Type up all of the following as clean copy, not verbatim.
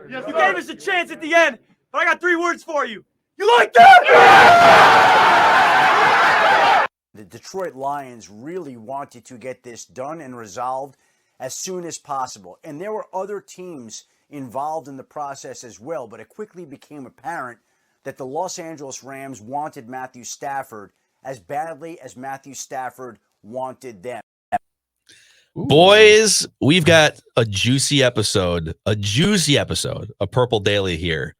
You gave us a chance at the end, but I got 3 words for you. You like that? The Detroit Lions really wanted to get this done and resolved as soon as possible. And there were other teams involved in the process as well, but it quickly became apparent that the Los Angeles Rams wanted Matthew Stafford as badly as Matthew Stafford wanted them. Boys, we've got a juicy episode of Purple Daily here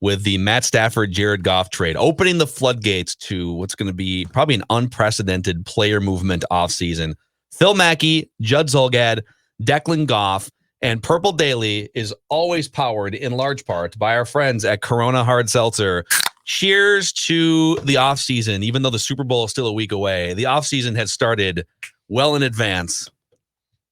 with the Matt Stafford, Jared Goff trade, opening the floodgates to what's going to be probably an unprecedented player movement offseason. Phil Mackey, Judd Zulgad, Declan Goff, and Purple Daily is always powered in large part by our friends at Corona Hard Seltzer. Cheers to the offseason, even though the Super Bowl is still a week away. The offseason has started well in advance.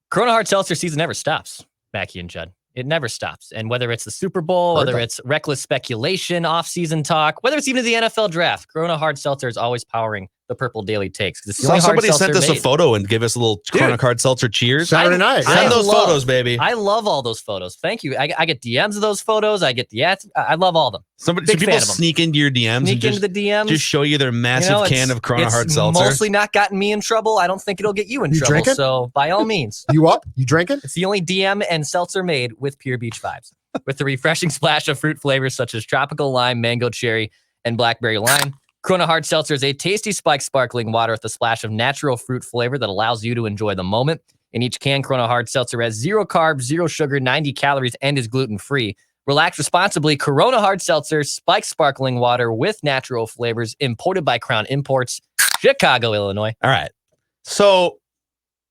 Corona Hard Seltzer season never stops, Mackey and Judd. It never stops. And whether it's the Super Bowl, whether it's reckless speculation, off-season talk, whether it's even the NFL draft, Corona Hard Seltzer is always powering the Purple Daily Takes. Somebody sent us a photo and gave us a little Corona Hard Seltzer cheers. Saturday night. Send those photos, baby. I love all those photos. Thank you. I get DMs of those photos. I get the ads. I love all of them. Some people sneak into your DMs into the DMs. Just show you their massive can of Corona Hard Seltzer. It's mostly not gotten me in trouble. I don't think it'll get you in trouble. Drinking? So by all means. You up? You drinking? It's the only DM and seltzer made with pure beach vibes. With the refreshing splash of fruit flavors such as tropical lime, mango cherry, and blackberry lime. Corona Hard Seltzer is a tasty spiked sparkling water with a splash of natural fruit flavor that allows you to enjoy the moment. In each can, Corona Hard Seltzer has 0 carbs, 0 sugar, 90 calories, and is gluten-free. Relax responsibly. Corona Hard Seltzer, spiked sparkling water with natural flavors, imported by Crown Imports, Chicago, Illinois. All right. So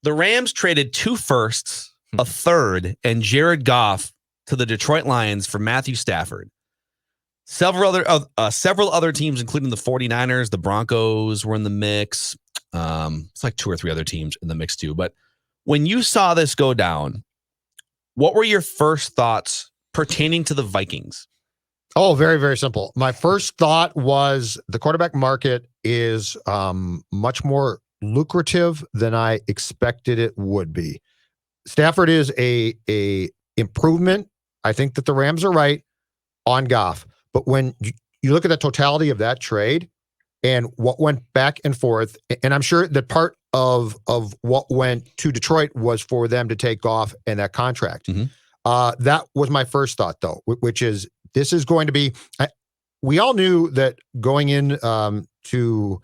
the Rams traded 2 firsts, a third, and Jared Goff to the Detroit Lions for Matthew Stafford. Several other teams, including the 49ers, the Broncos were in the mix. It's like 2 or 3 other teams in the mix too. But when you saw this go down, what were your first thoughts pertaining to the Vikings? Oh, very, very simple. My first thought was the quarterback market is much more lucrative than I expected it would be. Stafford is a improvement. I think that the Rams are right on Goff. But when you look at the totality of that trade and what went back and forth, and I'm sure that part of what went to Detroit was for them to take Goff and that contract. Mm-hmm. That was my first thought, though, which is this is going to be. We all knew that going in to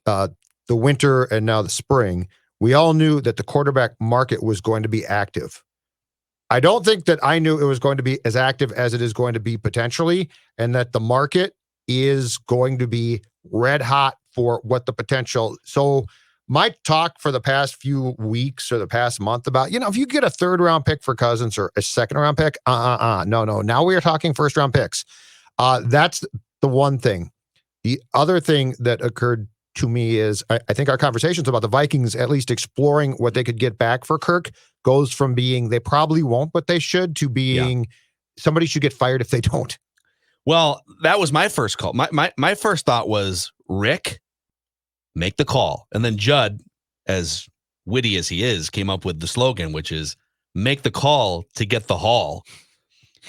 the winter and now the spring, we all knew that the quarterback market was going to be active. I don't think that I knew it was going to be as active as it is going to be potentially, and that the market is going to be red hot for what the potential. So my talk for the past few weeks or the past month about, if you get a 3rd round pick for Cousins or a 2nd round pick, no. Now we are talking 1st round picks. That's the one thing. The other thing that occurred to me is I think our conversations about the Vikings at least exploring what they could get back for Kirk goes from being they probably won't, but they should, to being somebody should get fired if they don't. Well, that was my first call. My first thought was, Rick, make the call. And then Judd, as witty as he is, came up with the slogan, which is make the call to get the haul.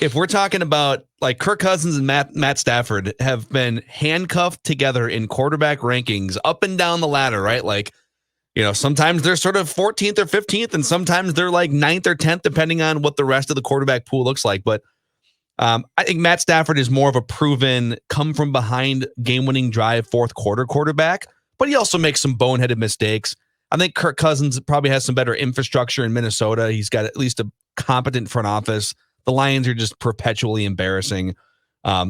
If we're talking about like Kirk Cousins and Matt Stafford have been handcuffed together in quarterback rankings up and down the ladder, right? Like, sometimes they're sort of 14th or 15th, and sometimes they're like 9th or 10th, depending on what the rest of the quarterback pool looks like. But I think Matt Stafford is more of a proven come from behind game-winning drive 4th quarter quarterback, but he also makes some boneheaded mistakes. I think Kirk Cousins probably has some better infrastructure in Minnesota. He's got at least a competent front office. The Lions are just perpetually embarrassing.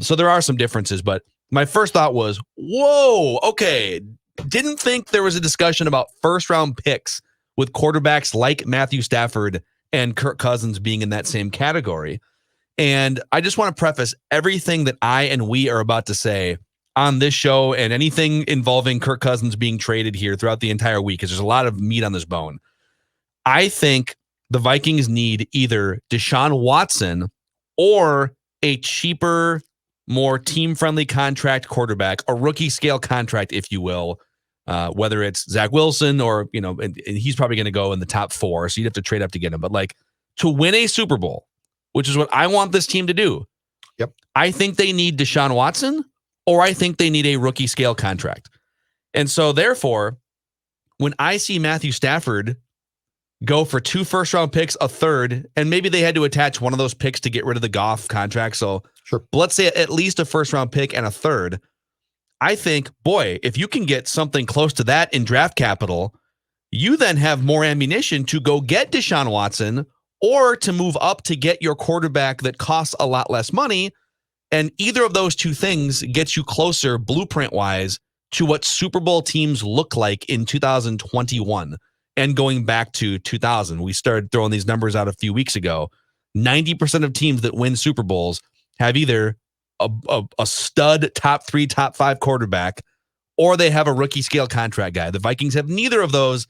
So there are some differences, but my first thought was, whoa, okay. Didn't think there was a discussion about 1st round picks with quarterbacks like Matthew Stafford and Kirk Cousins being in that same category. And I just want to preface everything that I and we are about to say on this show and anything involving Kirk Cousins being traded here throughout the entire week, because there's a lot of meat on this bone. I think the Vikings need either Deshaun Watson or a cheaper, more team-friendly contract quarterback, a rookie scale contract, if you will, whether it's Zach Wilson or, and he's probably going to go in the top 4, so you'd have to trade up to get him. But like to win a Super Bowl which is what I want this team to do. Yep. I think they need Deshaun Watson, or I think they need a rookie scale contract. And so therefore, when I see Matthew Stafford go for 2 first-round picks, a third, and maybe they had to attach one of those picks to get rid of the Goff contract. So Sure. let's say at least a first-round pick and a third. I think, boy, if you can get something close to that in draft capital, you then have more ammunition to go get Deshaun Watson or to move up to get your quarterback that costs a lot less money. And either of those two things gets you closer blueprint-wise to what Super Bowl teams look like in 2021. And going back to 2000, we started throwing these numbers out a few weeks ago. 90% of teams that win Super Bowls have either a stud top 3, top 5 quarterback, or they have a rookie scale contract guy. The Vikings have neither of those.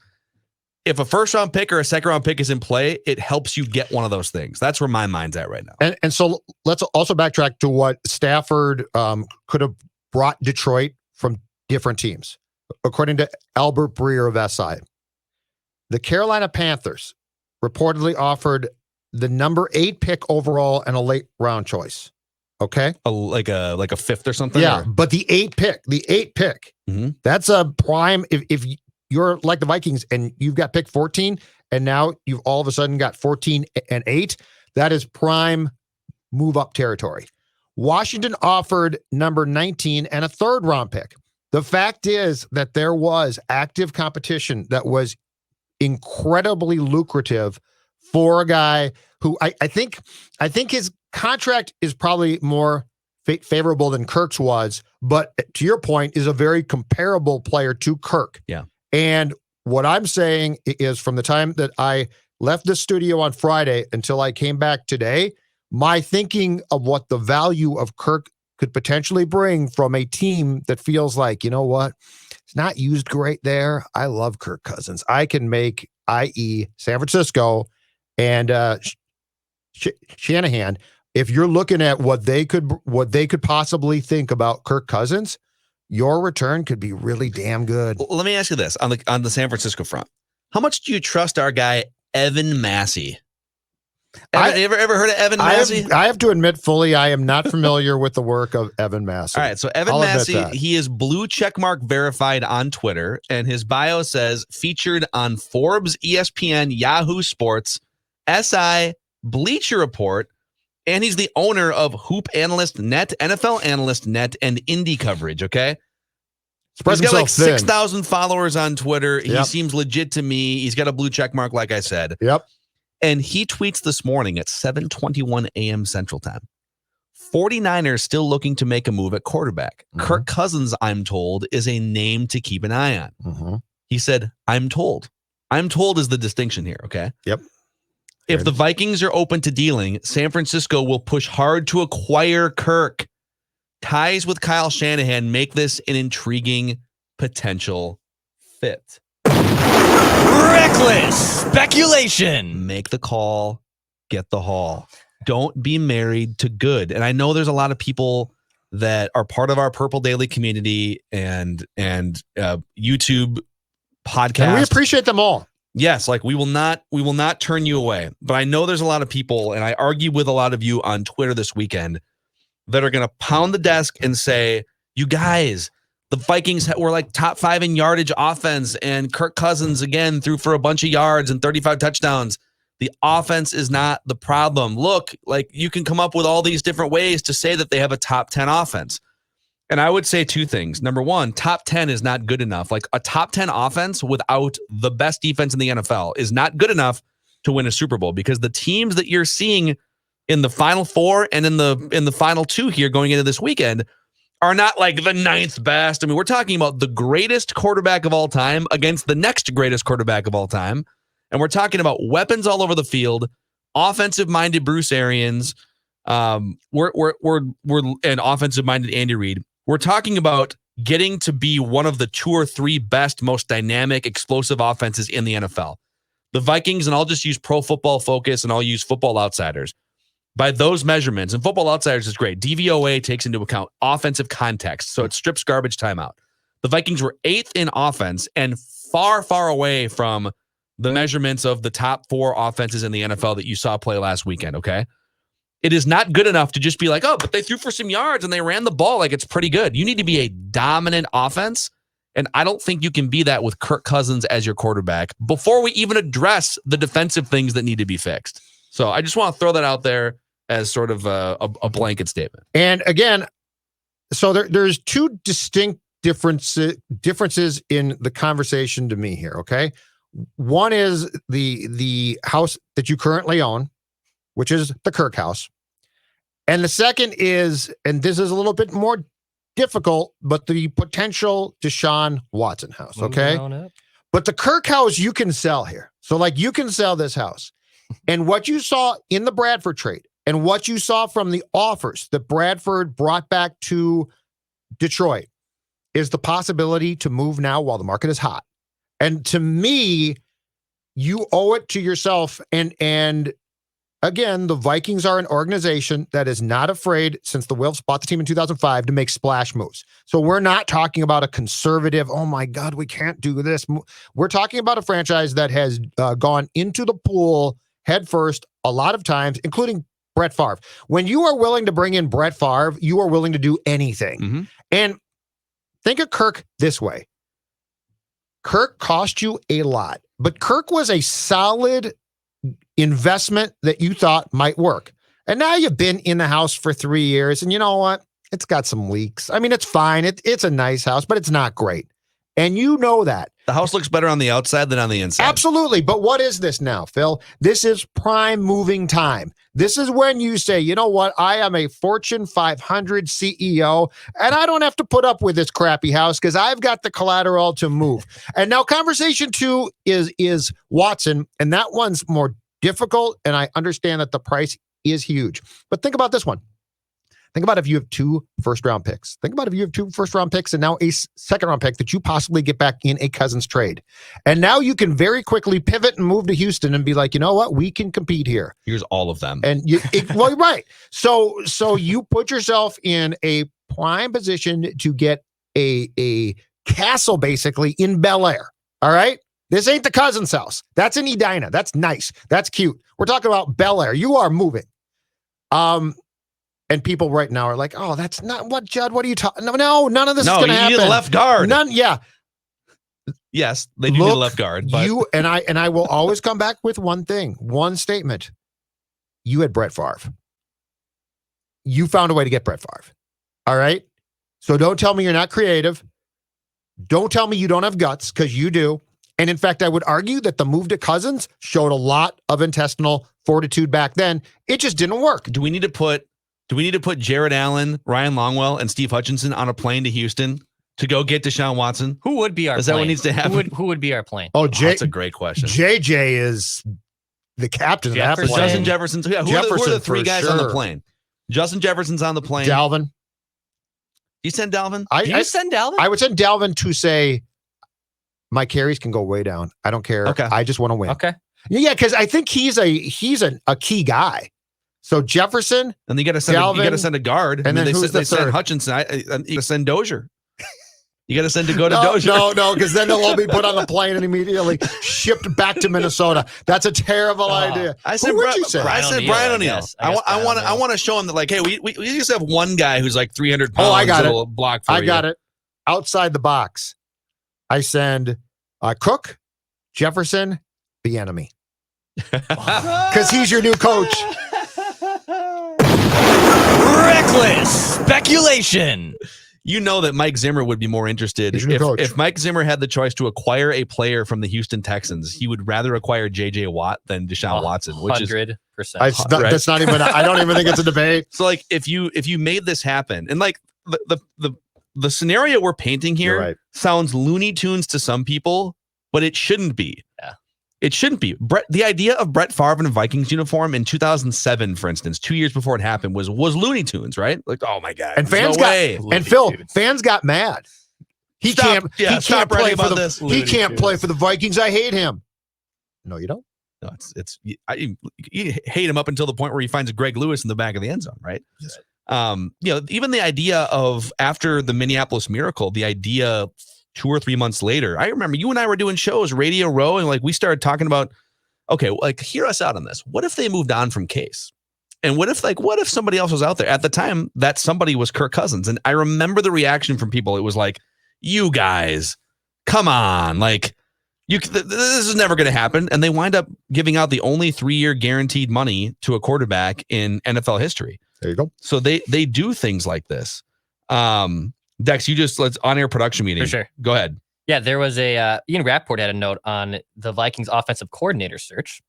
If a first round pick or a second round pick is in play, it helps you get one of those things. That's where my mind's at right now. And so let's also backtrack to what Stafford could have brought Detroit from different teams. According to Albert Breer of SI, the Carolina Panthers reportedly offered the number 8 pick overall and a late round choice. Okay. Like a fifth or something? Yeah. Or? But the 8 pick, Mhm. that's a prime. If you're like the Vikings and you've got pick 14 and now you've all of a sudden got 14 and 8, that is prime move up territory. Washington offered number 19 and a third round pick. The fact is that there was active competition that was incredibly lucrative for a guy who I think his contract is probably more favorable than Kirk's was, but to your point, is a very comparable player to Kirk. Yeah. And what I'm saying is, from the time that I left the studio on Friday until I came back today, my thinking of what the value of Kirk could potentially bring from a team that feels like, you know what, it's not used great there. I love Kirk Cousins. I can make, i.e. San Francisco and Shanahan, if you're looking at what they could possibly think about Kirk Cousins, your return could be really damn good. Let me ask you this on the San Francisco front. How much do you trust our guy, Evan Massey? Ever heard of Evan Massey? I have to admit fully, I am not familiar with the work of Evan Massey. All right, so Evan Massey, he is blue checkmark verified on Twitter, and his bio says featured on Forbes, ESPN, Yahoo Sports, SI, Bleacher Report, and he's the owner of Hoop Analyst Net, NFL Analyst Net, and Indie Coverage, okay? He's got like 6,000 followers on Twitter. He seems legit to me. He's got a blue check mark, like I said. Yep. And he tweets this morning at 7:21 a.m. Central Time. 49ers still looking to make a move at quarterback. Mm-hmm. Kirk Cousins, I'm told, is a name to keep an eye on. Mm-hmm. He said, I'm told. I'm told is the distinction here, okay? Yep. If the Vikings are open to dealing, San Francisco will push hard to acquire Kirk. Ties with Kyle Shanahan make this an intriguing potential fit. Reckless speculation. Make the call, get the haul. Don't be married to good. And I know there's a lot of people that are part of our Purple Daily community and YouTube podcast. And we appreciate them all. Yes, like we will not turn you away. But I know there's a lot of people, and I argue with a lot of you on Twitter this weekend, that are going to pound the desk and say, you guys, the Vikings were like top 5 in yardage offense, and Kirk Cousins again threw for a bunch of yards and 35 touchdowns. The offense is not the problem. Look, like you can come up with all these different ways to say that they have a top 10 offense. And I would say 2 things. Number 1, top 10 is not good enough. Like a top 10 offense without the best defense in the NFL is not good enough to win a Super Bowl, because the teams that you're seeing in the Final 4 and in the Final 2 here going into this weekend are not like the 9th best. I mean, we're talking about the greatest quarterback of all time against the next greatest quarterback of all time. And we're talking about weapons all over the field, offensive-minded Bruce Arians, and offensive-minded Andy Reid. We're talking about getting to be one of the 2 or 3 best, most dynamic, explosive offenses in the NFL. The Vikings, and I'll just use Pro Football Focus and I'll use Football Outsiders. By those measurements, and Football Outsiders is great. DVOA takes into account offensive context, so it strips garbage time out. The Vikings were 8th in offense and far, far away from the measurements of the top 4 offenses in the NFL that you saw play last weekend, okay? It is not good enough to just be like, oh, but they threw for some yards and they ran the ball like it's pretty good. You need to be a dominant offense. And I don't think you can be that with Kirk Cousins as your quarterback before we even address the defensive things that need to be fixed. So I just want to throw that out there as sort of a blanket statement. And again, so there's two distinct differences in the conversation to me here, okay? One is the house that you currently own, which is the Kirk house. And the second is, and this is a little bit more difficult, but the potential Deshaun Watson house, okay? But the Kirk house you can sell here. So like you can sell this house. And what you saw in the Bradford trade and what you saw from the offers that Bradford brought back to Detroit is the possibility to move now while the market is hot. And to me, you owe it to yourself. And again, the Vikings are an organization that is not afraid, since the Wilfs bought the team in 2005, to make splash moves. So we're not talking about a conservative, oh my God, we can't do this. We're talking about a franchise that has gone into the pool head first a lot of times, including Brett Favre. When you are willing to bring in Brett Favre, you are willing to do anything. Mm-hmm. And think of Kirk this way. Kirk cost you a lot, but Kirk was a solid investment that you thought might work. And now you've been in the house for 3 years, and you know what? It's got some leaks. I mean, it's fine. It's a nice house, but it's not great. And you know that. The house looks better on the outside than on the inside. Absolutely. But what is this now, Phil? This is prime moving time. This is when you say, you know what? I am a Fortune 500 CEO, and I don't have to put up with this crappy house because I've got the collateral to move. And now conversation 2 is Watson, and that one's more difficult, and I understand that the price is huge. But think about this one. Think about if you have 2 first-round picks. Think about if you have 2 first-round picks and now a second-round pick that you possibly get back in a Cousins trade. And now you can very quickly pivot and move to Houston and be like, you know what? We can compete here. Here's all of them. And well, right. So you put yourself in a prime position to get a castle basically in Bel Air. All right? This ain't the Cousins house. That's in Edina. That's nice. That's cute. We're talking about Bel Air. You are moving. And people right now are like, oh, that's not what, Judd, what are you talking? No, none of this is going to happen. You need a left guard. None. Yeah. Yes, they do need a left guard. But you and I will always come back with one thing, one statement. You had Brett Favre. You found a way to get Brett Favre. All right. So don't tell me you're not creative. Don't tell me you don't have guts, because you do. And in fact, I would argue that the move to Cousins showed a lot of intestinal fortitude back then. It just didn't work. Do we need to put Jared Allen, Ryan Longwell, and Steve Hutchinson on a plane to Houston to go get Deshaun Watson? Who would be our plane? Is that what needs to happen? Who would be our plane? Oh, that's a great question. JJ is the captain of that plane. Justin Jefferson's. Yeah, who are the 3 guys on the plane? Justin Jefferson's on the plane. Dalvin. You send Dalvin? Do you send Dalvin? I would send Dalvin to say, my carries can go way down. I don't care. Okay. I just want to win. Okay. Yeah, because I think he's a key guy. So Jefferson, and you got to send a guard, and then they send Hutchinson. You got to send Dozier. You got to send Dozier. No, because then they'll all be put on the plane and immediately shipped back to Minnesota. That's a terrible idea. I said Brian O'Neill. I want to show him that, like, hey, we used to have one guy who's like 300 pounds. Oh, I got it. Block for I got it. Outside the box, I send Cook, Jefferson, the enemy, because he's your new coach. Reckless speculation. You know that Mike Zimmer would be more interested if Mike Zimmer had the choice to acquire a player from the Houston Texans. He would rather acquire J.J. Watt than Deshaun Watson, which is 100%. That's not even. I don't even think it's a debate. So, like, if you made this happen, and like the scenario we're painting here sounds Looney Tunes to some people, but it shouldn't be. Yeah. It shouldn't be. The idea of Brett Favre in a Vikings uniform in 2007, for instance, 2 years before it happened, was Looney Tunes, right? Like, oh my God. And fans fans got mad. He can't play for the Vikings. I hate him. No, you don't. No, you hate him up until the point where he finds a Greg Lewis in the back of the end zone, right? Even the idea of, after the Minneapolis Miracle, the idea 2 or 3 months later, I remember you and I were doing shows, Radio Row, and like we started talking about, okay, like, hear us out on this. What if they moved on from Case? And what if somebody else was out there at the time? That somebody was Kirk Cousins, and I remember the reaction from people. It was like, "You guys, come on! Like, this is never going to happen." And they wind up giving out the only 3-year guaranteed money to a quarterback in NFL history. There you go. So they do things like this. Dex, let's on-air production meeting. For sure. Go ahead. Yeah, there was a Ian Rappaport had a note on the Vikings offensive coordinator search.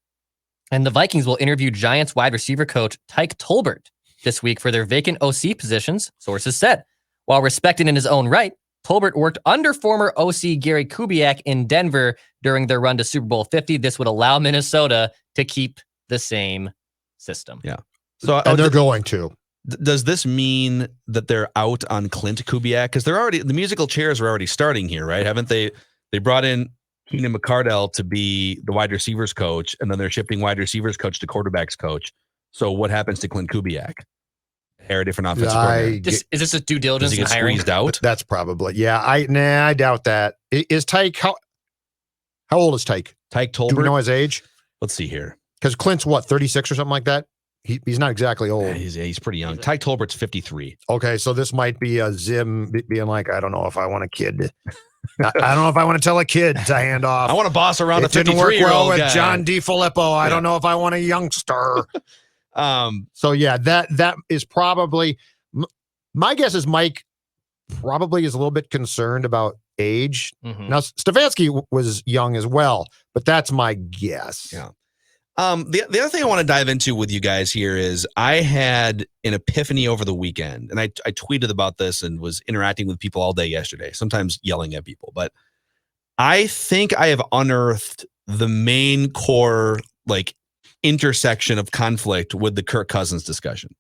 And the Vikings will interview Giants wide receiver coach Tyke Tolbert this week for their vacant OC positions, sources said. While respected in his own right, Tolbert worked under former OC Gary Kubiak in Denver during their run to Super Bowl 50. This would allow Minnesota to keep the same system. Yeah. So And they're going to. does this mean that they're out on Clint Kubiak? Because the musical chairs are already starting here, right? Haven't they? They brought in Keenan McCardell to be the wide receivers coach, and then they're shifting wide receivers coach to quarterbacks coach. So what happens to Clint Kubiak? Hire a different offensive coordinator. Is this a due Does diligence he in get hiring? squeezed out? That's probably. Yeah, I doubt that. Is Tyke, how old is Tyke? Tyke Do we know Tolbert. his age? Let's see here. Because Clint's what, 36 or something like that? He's not exactly old. Yeah, he's pretty young. Tyke Tolbert's 53. Okay, so this might be a Zim being like, I don't know if I want a kid. I don't know if I want to tell a kid to hand off. I want to boss around It a didn't work 53-year-old well with guy. John DiFilippo. I don't know if I want a youngster. So yeah, that is probably my guess is Mike probably is a little bit concerned about age. Mhm. Now Stefanski was young as well, but that's my guess. Yeah. The other thing I want to dive into with you guys here is I had an epiphany over the weekend, and I tweeted about this and was interacting with people all day yesterday, sometimes yelling at people, but I think I have unearthed the main core intersection of conflict with the Kirk Cousins discussion,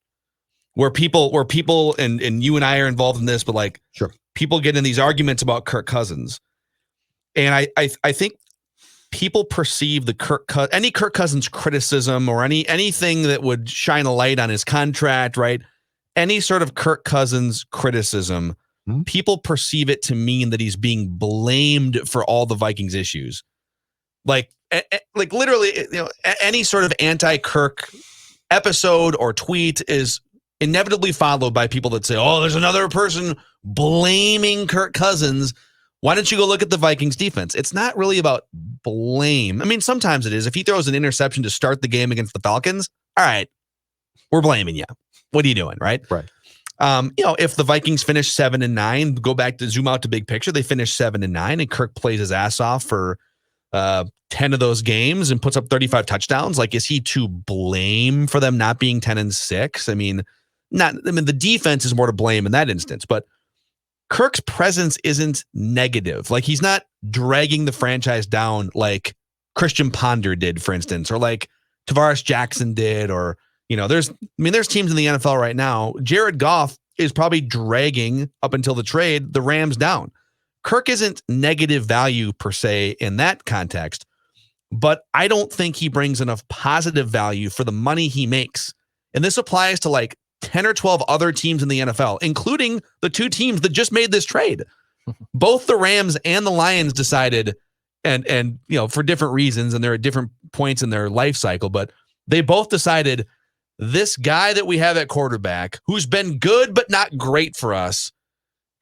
where people and you and I are involved in this, but Sure. people get in these arguments about Kirk Cousins, and I think people perceive the any Kirk Cousins criticism or anything that would shine a light on his contract, right? Any sort of Kirk Cousins criticism, people perceive it to mean that he's being blamed for all the Vikings issues. Like literally, any sort of anti-Kirk episode or tweet is inevitably followed by people that say, "Oh, there's another person blaming Kirk Cousins. Why don't you go look at the Vikings defense?" It's not really about blame. I mean, sometimes it is. If he throws an interception to start the game against the Falcons, all right, we're blaming you. What are you doing, right? Right. If the Vikings finish 7-9, go back to zoom out to big picture, they finish 7-9, and Kirk plays his ass off for 10 of those games and puts up 35 touchdowns. Is he to blame for them not being 10-6? I mean, the defense is more to blame in that instance, but Kirk's presence isn't negative. He's not dragging the franchise down like Christian Ponder did, for instance, or like Tavares Jackson did, or, there's teams in the NFL right now. Jared Goff is probably dragging, up until the trade, the Rams down. Kirk isn't negative value per se in that context, but I don't think he brings enough positive value for the money he makes. And this applies to 10 or 12 other teams in the NFL, including the two teams that just made this trade. Both the Rams and the Lions decided, and for different reasons, and they're at different points in their life cycle, but they both decided this guy that we have at quarterback, who's been good but not great for us,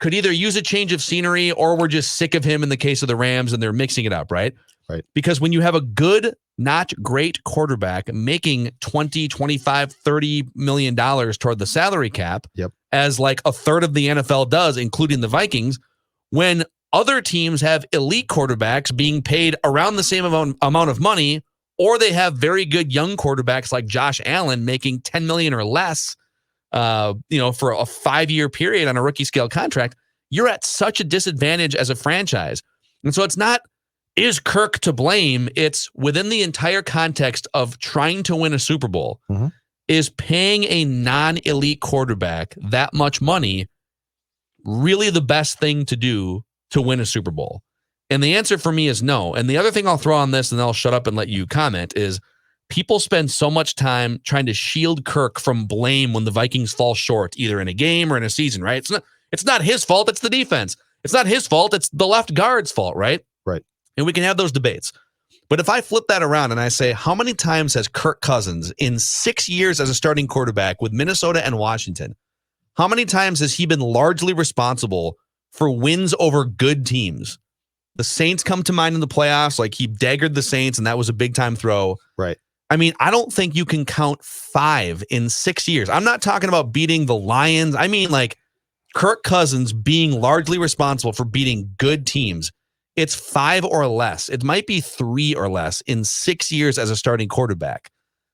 could either use a change of scenery or we're just sick of him in the case of the Rams, and they're mixing it up, right? Right. Because when you have a good, not great quarterback making $20, $25, $30 million toward the salary cap, Yep. as a third of the NFL does, including the Vikings, when other teams have elite quarterbacks being paid around the same amount of money, or they have very good young quarterbacks like Josh Allen making $10 million or less, for a 5-year period on a rookie scale contract, you're at such a disadvantage as a franchise. And so it's not, is Kirk to blame? It's within the entire context of trying to win a Super Bowl. Mm-hmm. Is paying a non-elite quarterback that much money really the best thing to do to win a Super Bowl? And the answer for me is no. And the other thing I'll throw on this, and then I'll shut up and let you comment, is people spend so much time trying to shield Kirk from blame when the Vikings fall short, either in a game or in a season, right? It's not his fault. It's the defense. It's not his fault. It's the left guard's fault, right? Right. And we can have those debates. But if I flip that around and I say, how many times has Kirk Cousins in 6 years as a starting quarterback with Minnesota and Washington, how many times has he been largely responsible for wins over good teams? The Saints come to mind in the playoffs. Like, he daggered the Saints, and that was a big-time throw. Right. I mean, I don't think you can count 5 in 6 years. I'm not talking about beating the Lions. I mean, like, Kirk Cousins being largely responsible for beating good teams. It's 5 or less. It might be 3 or less in 6 years as a starting quarterback.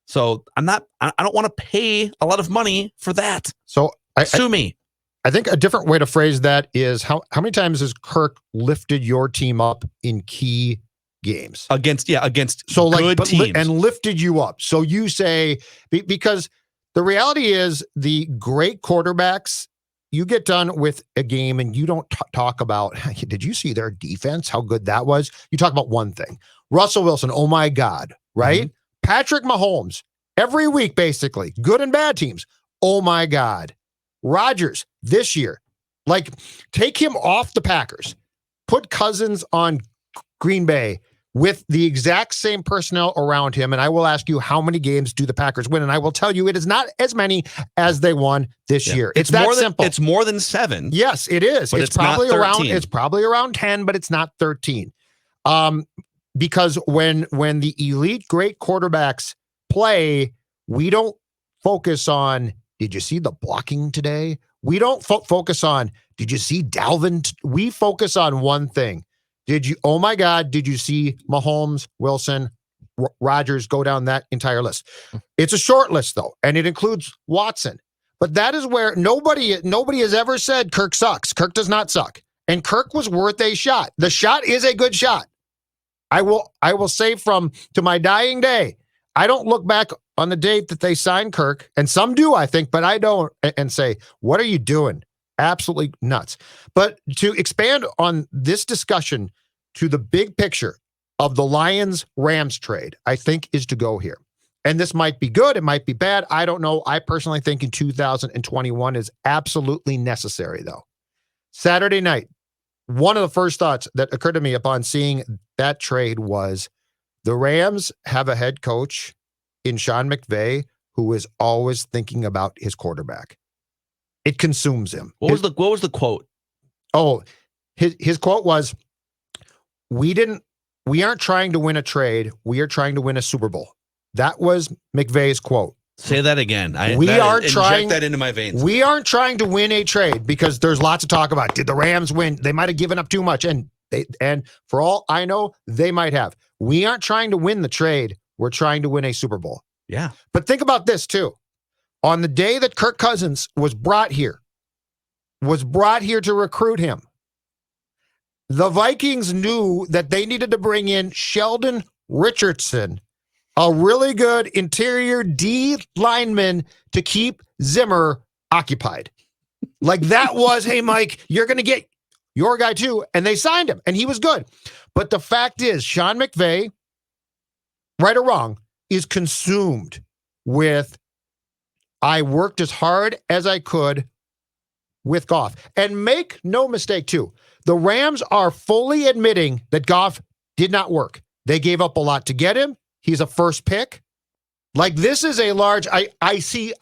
So I don't want to pay a lot of money for that. So Sue me. I think a different way to phrase that is how many times has Kirk lifted your team up in key games Against so good teams. and lifted you up. So you say, because the reality is the great quarterbacks, you get done with a game and you don't talk about, did you see their defense? How good that was? You talk about one thing. Russell Wilson, oh my God, right? Mm-hmm. Patrick Mahomes, every week, basically, good and bad teams. Oh my God. Rodgers this year, like, take him off the Packers, put Cousins on Green Bay with the exact same personnel around him. And I will ask you, how many games do the Packers win? And I will tell you, it is not as many as they won this year. It's that simple. It's more than 7. Yes, it is. But It's probably not around. 13. It's probably around 10, but it's not 13. Because when the elite great quarterbacks play, we don't focus on, did you see the blocking today? We don't focus on, did you see Dalvin? We focus on one thing. Oh my God, did you see Mahomes, Wilson, Rodgers, go down that entire list? It's a short list, though, and it includes Watson. But that is where nobody has ever said Kirk sucks. Kirk does not suck. And Kirk was worth a shot. The shot is a good shot. I will say to my dying day, I don't look back on the date that they signed Kirk, and some do, I think, but I don't, and say, what are you doing? Absolutely nuts. But to expand on this discussion to the big picture of the Lions-Rams trade, I think is to go here. And this might be good. It might be bad. I don't know. I personally think in 2021 is absolutely necessary, though. Saturday night, one of the first thoughts that occurred to me upon seeing that trade was the Rams have a head coach in Sean McVay who is always thinking about his quarterback. It consumes him. What was the quote? Oh, his quote was, we aren't trying to win a trade. We are trying to win a Super Bowl. That was McVay's quote. Say that again. Inject that into my veins. We aren't trying to win a trade because there's lots to talk about. Did the Rams win? They might have given up too much. And for all I know, they might have. We aren't trying to win the trade. We're trying to win a Super Bowl. Yeah. But think about this too. On the day that Kirk Cousins was brought here to recruit him, the Vikings knew that they needed to bring in Sheldon Richardson, a really good interior D lineman, to keep Zimmer occupied. Like, that was, hey, Mike, you're going to get your guy too. And they signed him, and he was good. But the fact is, Sean McVay, right or wrong, is consumed with, I worked as hard as I could with Goff. And make no mistake, too, the Rams are fully admitting that Goff did not work. They gave up a lot to get him. He's a first pick. Like, this is a large, I see,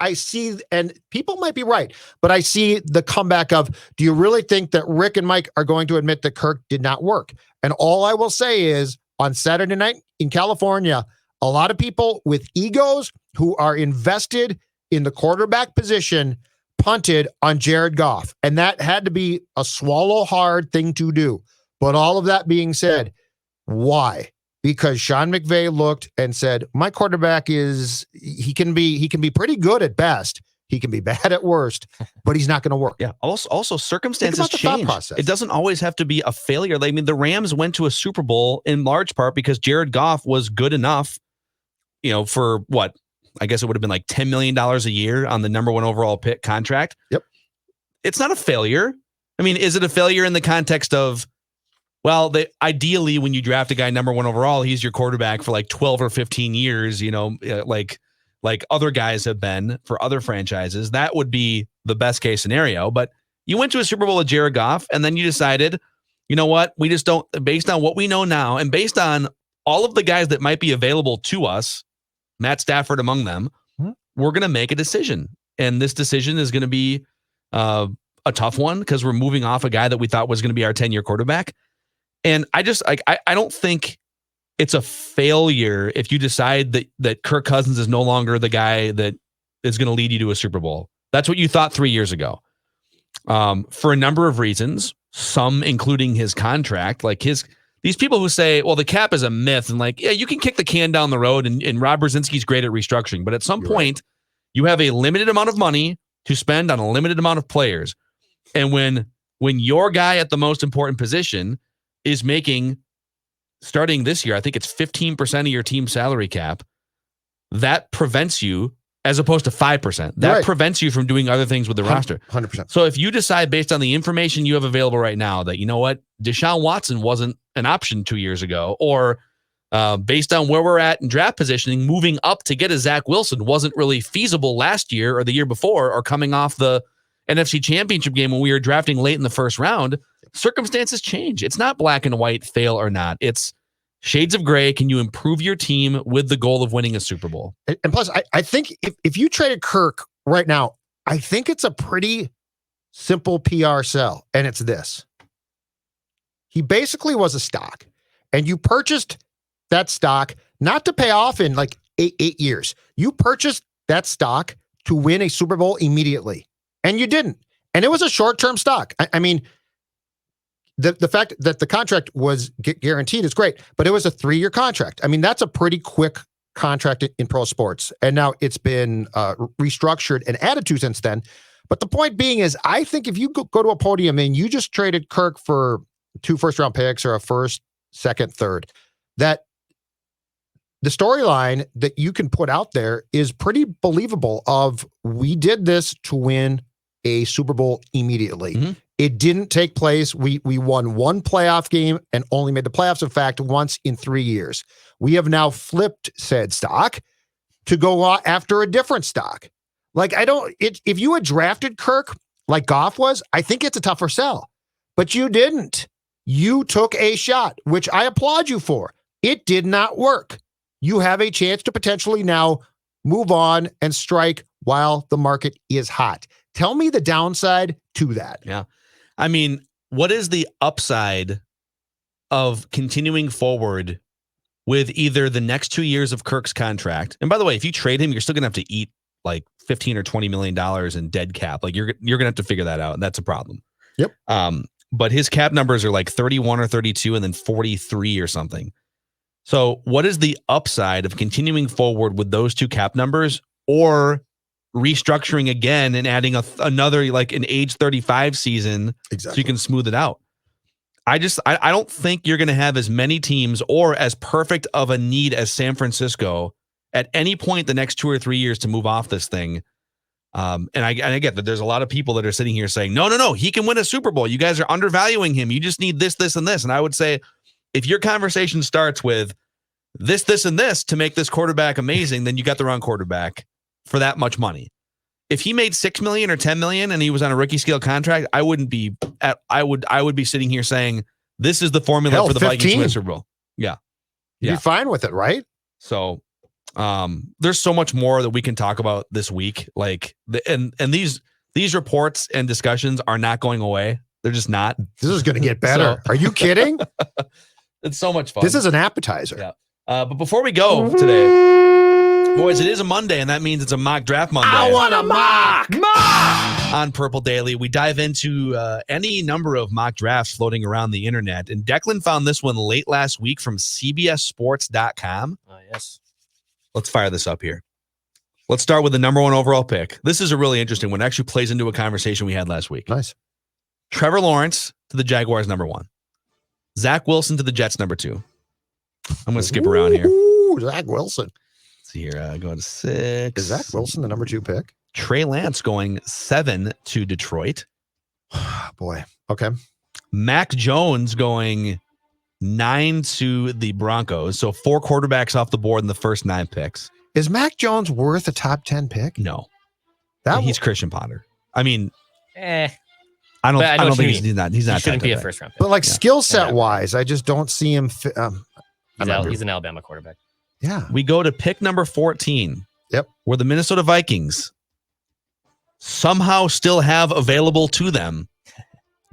and people might be right, but I see the comeback of, do you really think that Rick and Mike are going to admit that Kirk did not work? And all I will say is, on Saturday night in California, a lot of people with egos who are invested in the quarterback position punted on Jared Goff. And that had to be a swallow hard thing to do. But all of that being said, why? Because Sean McVay looked and said, my quarterback he can be pretty good at best. He can be bad at worst, but he's not going to work. Yeah. Also circumstances change. It doesn't always have to be a failure. I mean, the Rams went to a Super Bowl in large part because Jared Goff was good enough, for what? I guess it would have been like $10 million a year on the number 1 overall pick contract. Yep. It's not a failure. I mean, is it a failure in the context of, well, ideally when you draft a guy number 1 overall, he's your quarterback for like 12 or 15 years, like other guys have been for other franchises. That would be the best case scenario. But you went to a Super Bowl with Jared Goff, and then you decided, you know what? We just don't, based on what we know now and based on all of the guys that might be available to us, Matt Stafford among them, we're going to make a decision. And this decision is going to be a tough one because we're moving off a guy that we thought was going to be our 10-year quarterback. And I don't think it's a failure if you decide that Kirk Cousins is no longer the guy that is going to lead you to a Super Bowl. That's what you thought 3 years ago. For a number of reasons, some including his contract, like these people who say, well, the cap is a myth, and like, yeah, you can kick the can down the road, and Rob Brzezinski's great at restructuring, but at some point, you have a limited amount of money to spend on a limited amount of players. And when your guy at the most important position is making, starting this year, I think it's 15% of your team salary cap, that prevents you, as opposed to 5%, that prevents you from doing other things with the roster. 100%. So if you decide based on the information you have available right now that, you know what, Deshaun Watson wasn't an option 2 years ago, or based on where we're at in draft positioning, moving up to get a Zach Wilson wasn't really feasible last year or the year before, or coming off the NFC Championship game when we were drafting late in the first round, circumstances change. It's not black and white, fail or not. It's shades of gray. Can you improve your team with the goal of winning a Super Bowl? And plus, I think if you traded Kirk right now, I think it's a pretty simple PR sell. And it's this. He basically was a stock. And you purchased that stock not to pay off in like eight years. You purchased that stock to win a Super Bowl immediately. And you didn't. And it was a short-term stock. I mean, the fact that the contract was guaranteed is great, but it was a 3-year contract. I mean, that's a pretty quick contract in pro sports. And now it's been restructured and added to since then. But the point being is, I think if you go to a podium and you just traded Kirk for 2 first-round picks or a first, second, third, that the storyline that you can put out there is pretty believable of, we did this to win a Super Bowl immediately. Mm-hmm. It didn't take place. We won 1 playoff game and only made the playoffs, in fact, once in 3 years. We have now flipped said stock to go after a different stock. Like, if you had drafted Kirk like Goff was, I think it's a tougher sell. But you didn't. You took a shot, which I applaud you for. It did not work. You have a chance to potentially now move on and strike while the market is hot. Tell me the downside to that. Yeah. I mean, what is the upside of continuing forward with either the next 2 years of Kirk's contract? And by the way, if you trade him, you're still going to have to eat like $15 or $20 million in dead cap. Like you're going to have to figure that out. And that's a problem. Yep. But his cap numbers are like 31 or 32 and then 43 or something. So what is the upside of continuing forward with those 2 cap numbers, or restructuring again and adding another, like an age 35 season, so you can smooth it out? I don't think you're going to have as many teams or as perfect of a need as San Francisco at any point the next 2 or 3 years to move off this thing. And I get that there's a lot of people that are sitting here saying, no, he can win a Super Bowl. You guys are undervaluing him. You just need this, this, and this. And I would say, if your conversation starts with this, this, and this to make this quarterback amazing, then you got the wrong quarterback for that much money. If he made $6 million or $10 million and he was on a rookie scale contract, I would be sitting here saying, this is the formula for the 15. Vikings to win Super Bowl. Yeah. You'd be fine with it, right? So there's so much more that we can talk about this week. Like and these reports and discussions are not going away. They're just not. This is going to get better. Are you kidding? It's so much fun. This is an appetizer. Yeah. But before we go today, boys, it is a Monday, and that means it's a mock draft Monday. I want a mock on Purple Daily. We dive into any number of mock drafts floating around the internet, and Declan found this one late last week from CBSSports.com. Oh, yes. Let's fire this up here. Let's start with the number 1 overall pick. This is a really interesting one. It actually plays into a conversation we had last week. Nice. Trevor Lawrence to the Jaguars, number 1. Zach Wilson to the Jets, number 2. I'm going to skip around here. Ooh, Zach Wilson. Let's see here. Going to 6. Is Zach Wilson the number 2 pick? Trey Lance going 7 to Detroit. Boy. Okay. Mac Jones going 9 to the Broncos. So 4 quarterbacks off the board in the first 9 picks. Is Mac Jones worth a top 10 pick? No. He's Christian Potter. I mean, I don't think he's not. He's not. He shouldn't be a first round pick. But like skill set wise, I just don't see him. He's an Alabama quarterback. Yeah. We go to pick number 14. Yep. Where the Minnesota Vikings somehow still have available to them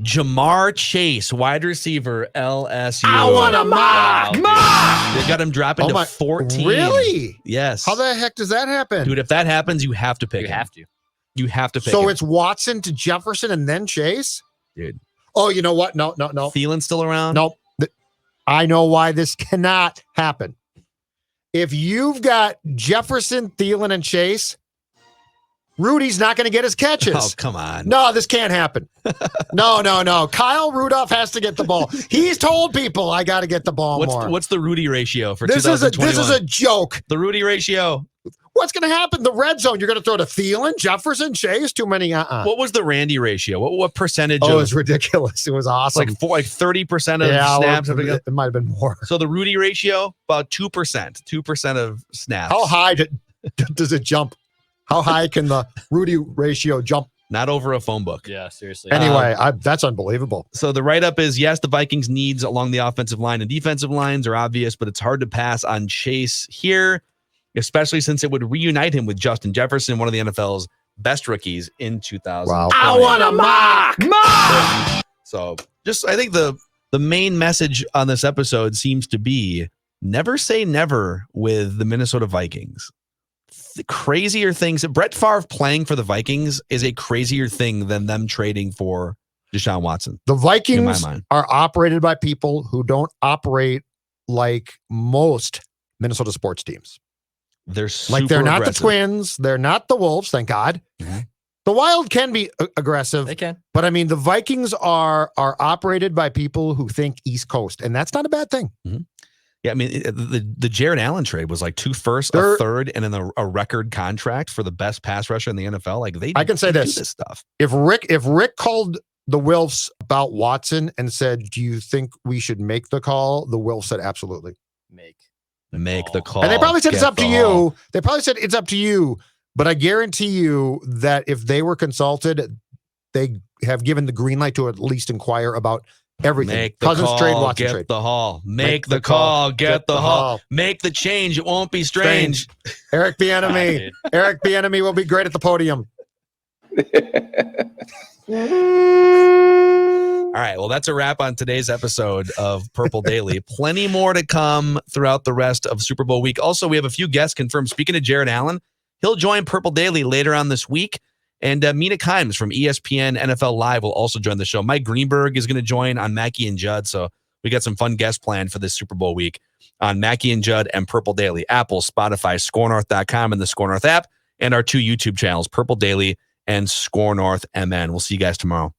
Jamar Chase, wide receiver, LSU. I want a mock. They got him dropping to 14. Really? Yes. How the heck does that happen? Dude, if that happens, you have to pick him. You have to pick him. So it's Watson to Jefferson and then Chase? Dude. Oh, you know what? No. Thielen's still around? Nope. I know why this cannot happen. If you've got Jefferson, Thielen, and Chase, Rudy's not going to get his catches. Oh, come on. No, this can't happen. No. Kyle Rudolph has to get the ball. He's told people I got to get the ball more. What's the Rudy ratio for this 2021? This is a joke. The Rudy ratio. What's going to happen? The red zone. You're going to throw to Thielen, Jefferson, Chase. Too many. What was the Randy ratio? What percentage? Oh, it was ridiculous. It was awesome. Like 30% of snaps. It might have been more. So the Rudy ratio about 2%. 2% of snaps. How high does it jump? How high can the Rudy ratio jump? Not over a phone book. Yeah, seriously. Anyway, that's unbelievable. So the write-up is, yes, the Vikings' needs along the offensive line and defensive lines are obvious, but it's hard to pass on Chase here, especially since it would reunite him with Justin Jefferson, one of the NFL's best rookies in 2000. Wow. I want a mock. So I think the main message on this episode seems to be never say never with the Minnesota Vikings. The crazier things. Brett Favre playing for the Vikings is a crazier thing than them trading for Deshaun Watson. The Vikings in my mind are operated by people who don't operate like most Minnesota sports teams. They're they're not aggressive. the Twins. They're not the Wolves, thank God. Mm-hmm. The Wild can be aggressive. They can. But I mean, the Vikings are operated by people who think East Coast, and that's not a bad thing. Mm-hmm. Yeah, I mean, the Jared Allen trade was like 2 firsts, a third, and then a record contract for the best pass rusher in the NFL. Like I can say this stuff. If Rick called the Wilfs about Watson and said, "Do you think we should make the call?" The Wilfs said, "Absolutely, make the call." And they probably said it's up to you. They probably said it's up to you. But I guarantee you that if they were consulted, they have given the green light to at least inquire about everything. Make the Cousins call, trade, Watson get trade. the haul. Make the call, get the haul. Make the change. It won't be strange. Eric Bieniemy. Eric Bieniemy will be great at the podium. All right. Well, that's a wrap on today's episode of Purple Daily. Plenty more to come throughout the rest of Super Bowl week. Also, we have a few guests confirmed. Speaking of Jared Allen, he'll join Purple Daily later on this week. And Mina Kimes from ESPN NFL Live will also join the show. Mike Greenberg is going to join on Mackey and Judd. So we got some fun guests planned for this Super Bowl week on Mackey and Judd and Purple Daily, Apple, Spotify, ScoreNorth.com, and the ScoreNorth app, and our 2 YouTube channels, Purple Daily and ScoreNorth MN. We'll see you guys tomorrow.